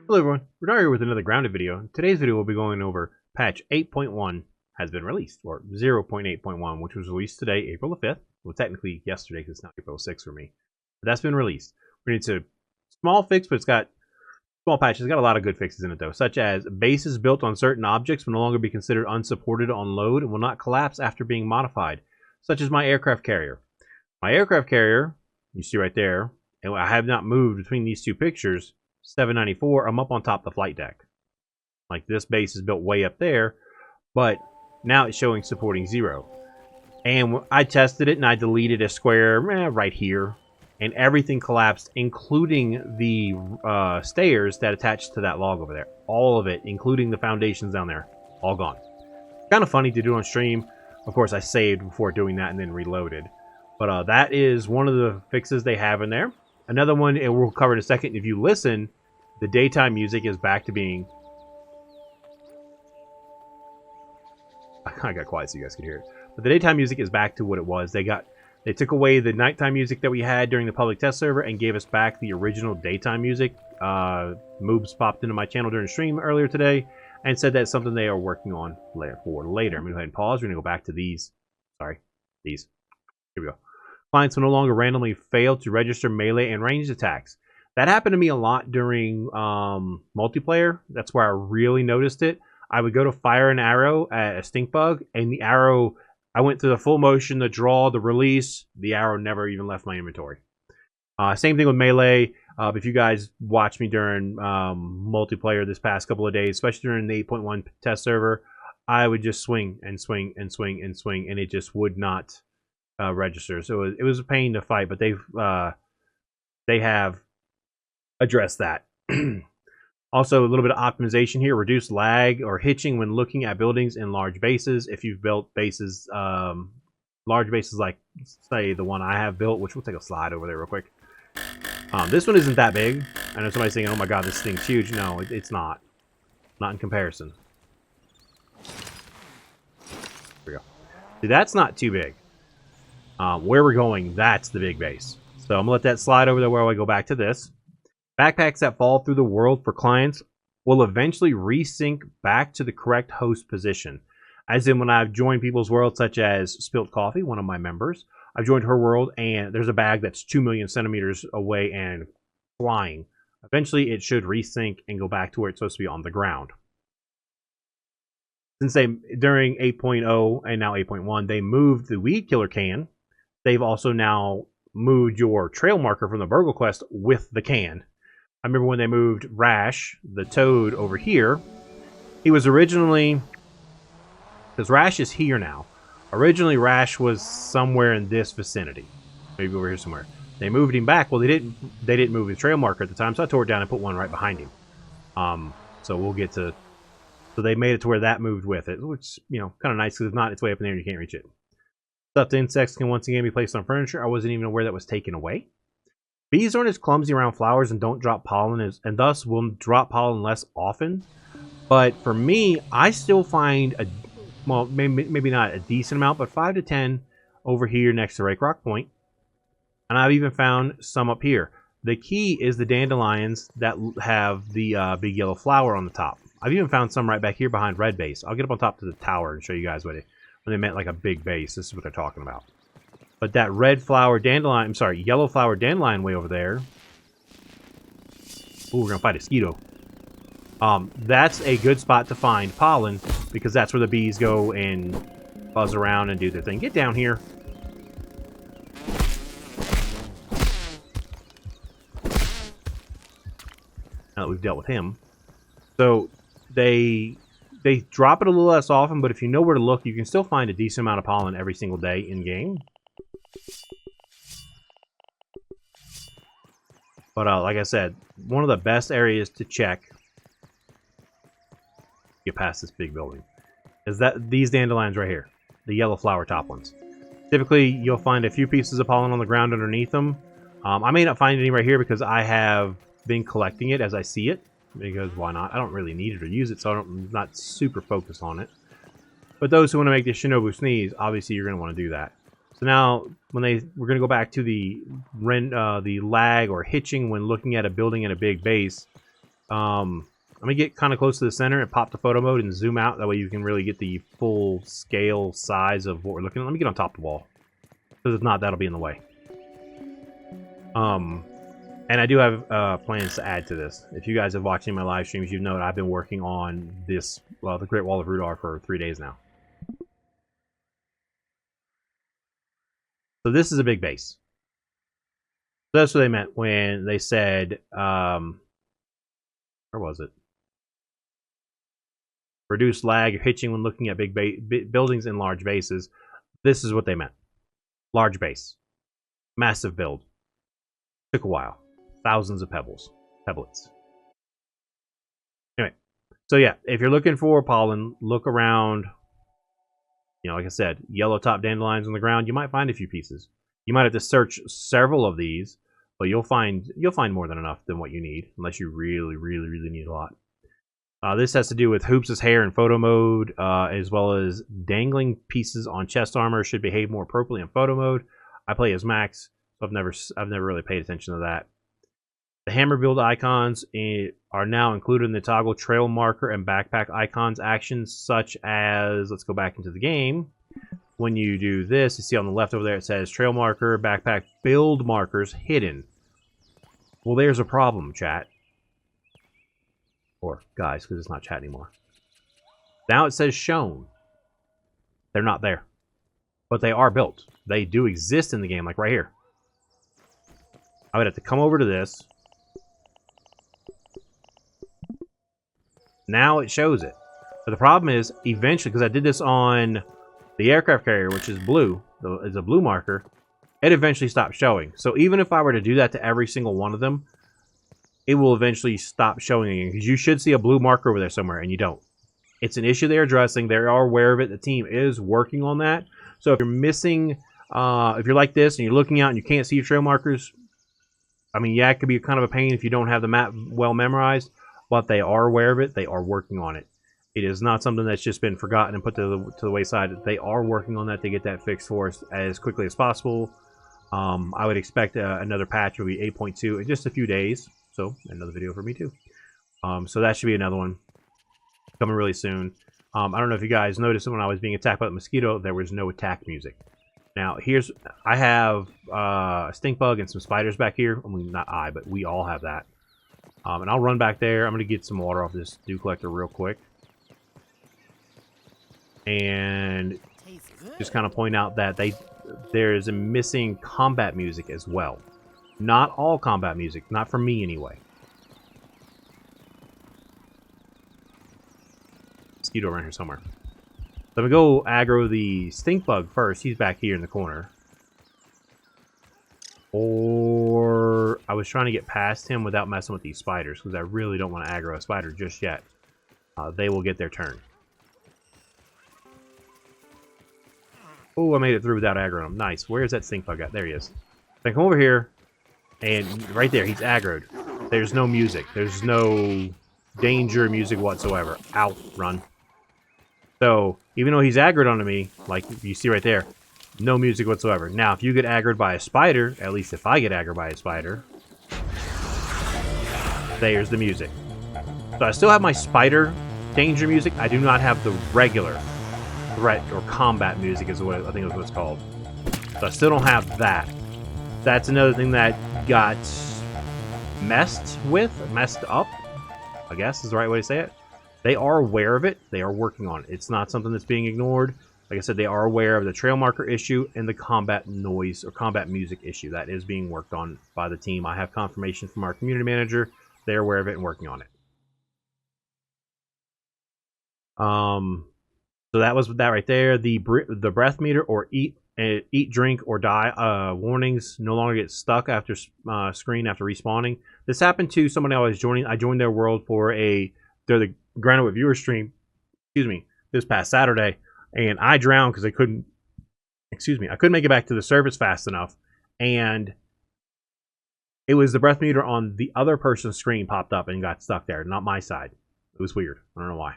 Hello everyone, we're here with another grounded video. In today's video we'll be going over patch 8.1 has been released, or 0.8.1, which was released today, April the 5th. Well, technically yesterday because it's not April 6th for me. But that's been released. It's a small fix, but it's got small patches. It's got a lot of good fixes in it though, such as bases built on certain objects will no longer be considered unsupported on load and will not collapse after being modified, such as my aircraft carrier. My aircraft carrier, you see right there, and I have not moved between these two pictures. 794, I'm up on top of the flight deck. Like, this base is built way up there, but now it's showing supporting 0. And I tested it and I deleted a square right here, and everything collapsed, including the stairs that attached to that log over there. All of it, including the foundations down there, all gone. Kind of funny to do on stream. Of course, I saved before doing that and then reloaded. But that is one of the fixes they have in there. Another one, and we'll cover in a second, if you listen, the daytime music is back to being... I got quiet so you guys could hear it. But the daytime music is back to what it was. They took away the nighttime music that we had during the public test server and gave us back the original daytime music. Moobs popped into my channel during the stream earlier today and said that's something they are working on for later. I'm going to go ahead and pause. We're going to go back to these. Sorry, these. Here we go. Clients will no longer randomly fail to register melee and ranged attacks. That happened to me a lot during multiplayer. That's where I really noticed it. I would go to fire an arrow at a stink bug, and the arrow, I went through the full motion, the draw, the release. The arrow never even left my inventory. Same thing with melee. If you guys watched me during multiplayer this past couple of days, especially during the 8.1 test server, I would just swing and swing and swing and swing, and it just would not register. So it was a pain to fight, but they have addressed that. Also, a little bit of optimization here: reduce lag or hitching when looking at buildings in large bases. If you've built bases, large bases like, say, the one I have built, which we'll take a slide over there real quick. This one isn't that big. I know somebody's thinking, oh my god, this thing's huge. No, it's not. Not in comparison. Here we go. See, that's not too big. Where we're going, that's the big base. So I'm going to let that slide over there while I go back to this. Backpacks that fall through the world for clients will eventually resync back to the correct host position. As in, when I've joined people's world, such as Spilt Coffee, one of my members, I've joined her world, and there's a bag that's 2 million centimeters away and flying. Eventually, it should resync and go back to where it's supposed to be on the ground. Since during 8.0 and now 8.1, they moved the weed killer can. They've also now moved your trail marker from the Burgle Quest with the can. I remember when they moved Rash, the toad, over here. He was originally... because Rash is here now. Originally, Rash was somewhere in this vicinity. Maybe over here somewhere. They moved him back. Well, they didn't move the trail marker at the time, so I tore it down and put one right behind him. So we'll get to... So they made it to where that moved with it, which, you know, kind of nice, because if not, it's way up in there and you can't reach it. Stuffed insects can once again be placed on furniture. I wasn't even aware that was taken away. Bees aren't as clumsy around flowers and don't drop pollen, and thus will drop pollen less often. But for me, I still find well, maybe not a decent amount, but 5 to 10 over here next to Rake Rock Point. And I've even found some up here. The key is the dandelions that have the big yellow flower on the top. I've even found some right back here behind Red Base. I'll get up on top to the tower and show you guys when they meant like a big base. This is what they're talking about. But that red flower dandelion, I'm sorry, yellow flower dandelion way over there. Ooh, we're gonna fight a mosquito. That's a good spot to find pollen, because that's where the bees go and buzz around and do their thing. Get down here. Now that we've dealt with him. So they drop it a little less often, but if you know where to look, you can still find a decent amount of pollen every single day in game. But like I said, one of the best areas to check, get past this big building, is that these dandelions right here, the yellow flower top ones. Typically, you'll find a few pieces of pollen on the ground underneath them. I may not find any right here because I have been collecting it as I see it. Because why not? I don't really need it or use it, so I'm not super focused on it. But those who want to make the Shinobu sneeze, obviously you're going to want to do that. So now, we're going to go back to the lag or hitching when looking at a building in a big base. Let me get kind of close to the center and pop the photo mode and zoom out. That way you can really get the full scale size of what we're looking at. Let me get on top of the wall. Because if not, that'll be in the way. And I do have plans to add to this. If you guys have watched any of my live streams, you know that I've been working on this, well, the Great Wall of Rudar for 3 days now. So this is a big base. So that's what they meant when they said, where was it? Reduce lag or hitching when looking at big buildings in large bases. This is what they meant. Large base. Massive build. Took a while. Thousands of pebblets. Anyway, so yeah, if you're looking for pollen, look around. You know, like I said, yellow top dandelions on the ground. You might find a few pieces. You might have to search several of these, but you'll find more than enough than what you need, unless you really, really, really need a lot. This has to do with Hoops' hair in photo mode, as well as dangling pieces on chest armor should behave more appropriately in photo mode. I play as Max, so I've never really paid attention to that. The hammer build icons are now included in the toggle trail marker and backpack icons actions, such as, let's go back into the game. When you do this, you see on the left over there it says trail marker, backpack build markers hidden. Well, there's a problem, chat. Or guys, because it's not chat anymore. Now it says shown. They're not there. But they are built. They do exist in the game, like right here. I would have to come over to this. Now it shows it. But the problem is, eventually, because I did this on the aircraft carrier, which is blue, is a blue marker, it eventually stopped showing. So even if I were to do that to every single one of them, it will eventually stop showing again, because you should see a blue marker over there somewhere, and you don't. It's an issue they're addressing. They are aware of it. The team is working on that. So if you're missing, if you're like this and you're looking out and you can't see your trail markers, I mean, yeah, it could be kind of a pain if you don't have the map well memorized, but they are aware of it. They are working on it. It is not something that's just been forgotten and put to the wayside. They are working on that to get that fixed for us as quickly as possible. I would expect another patch will be 8.2 in just a few days. So another video for me too. So that should be another one coming really soon. I don't know if you guys noticed when I was being attacked by the mosquito, there was no attack music. Now I have a stink bug and some spiders back here. I mean, not I, but we all have that. And I'll run back there. I'm going to get some water off this dew collector real quick. And just kind of point out that there is a missing combat music as well. Not all combat music, not for me anyway. Mosquito around here somewhere. So I'm going to go aggro the stink bug first. He's back here in the corner. Or I was trying to get past him without messing with these spiders, because I really don't want to aggro a spider just yet. They will get their turn. Oh, I made it through without aggroing him. Nice. Where's that stink bug at? There he is. So I come over here, and right there, he's aggroed. There's no music. There's no danger music whatsoever. Ow, run. So, even though he's aggroed onto me, like you see right there, no music whatsoever. Now, if you get aggroed by a spider, at least if I get aggroed by a spider, there's the music. So I still have my spider danger music. I do not have the regular threat or combat music is what I think is what it's called. So I still don't have that. That's another thing that got messed up, I guess is the right way to say it. They are aware of it. They are working on it. It's not something that's being ignored. Like I said, they are aware of the trail marker issue and the combat noise or combat music issue. That is being worked on by the team. I have confirmation from our community manager. They're aware of it and working on it. So that was that right there. The breath meter or eat, drink, or die warnings no longer get stuck after screen after respawning. This happened to somebody I was joining. I joined their world for the Granite viewer stream. Excuse me, this past Saturday. And I drowned because I couldn't make it back to the surface fast enough. And it was the breath meter on the other person's screen popped up and got stuck there, not my side. It was weird. I don't know why.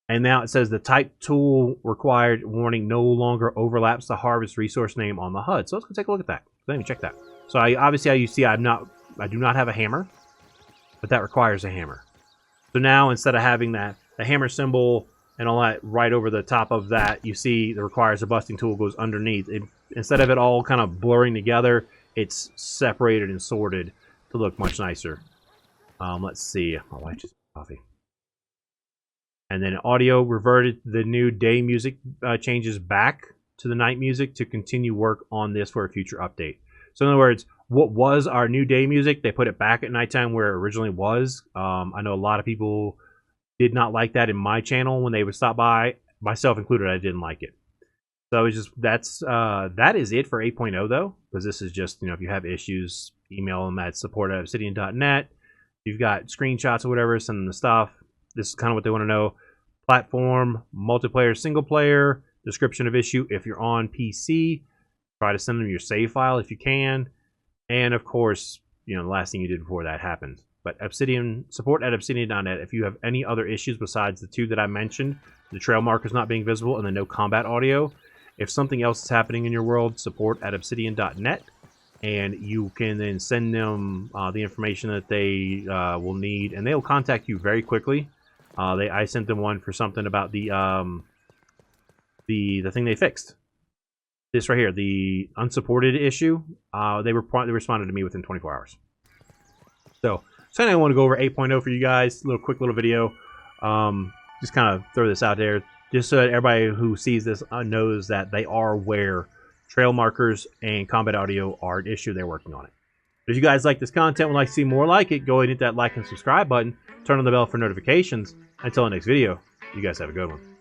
And now it says the type tool required warning no longer overlaps the harvest resource name on the HUD. So let's go take a look at that. Let me check that. So you see I do not have a hammer. but that requires a hammer. So now instead of having the hammer symbol and all that right over the top of that, you see the requires a busting tool goes underneath. Instead of it all kind of blurring together, it's separated and sorted to look much nicer. Let's see. My wife just coffee. And then audio reverted the new day music changes back to the night music to continue work on this for a future update. So in other words, what was our new day music, they put it back at nighttime where it originally was. I know a lot of people did not like that in my channel when they would stop by, myself included. I didn't like it. So it's just that is it for 8.0 though, because this is just, you know, if you have issues, email them at support@obsidian.net. If you've got screenshots or whatever, send them the stuff. This is kind of what they want to know. Platform, multiplayer, single player, description of issue. If you're on PC, try to send them your save file if you can. And of course, you know, the last thing you did before that happened. But Obsidian, support@obsidian.net. If you have any other issues besides the two that I mentioned, the trail markers not being visible and the no combat audio, if something else is happening in your world, support@obsidian.net. And you can then send them the information that they will need, and they'll contact you very quickly. I sent them one for something about the thing they fixed. This right here, the unsupported issue. They responded to me within 24 hours. So I want to go over 8.0 for you guys. Quick little video. Just kind of throw this out there, just so that everybody who sees this knows that they are aware trail markers and combat audio are an issue. They're working on it. But if you guys like this content and would like to see more like it, go ahead and hit that like and subscribe button. Turn on the bell for notifications. Until the next video, you guys have a good one.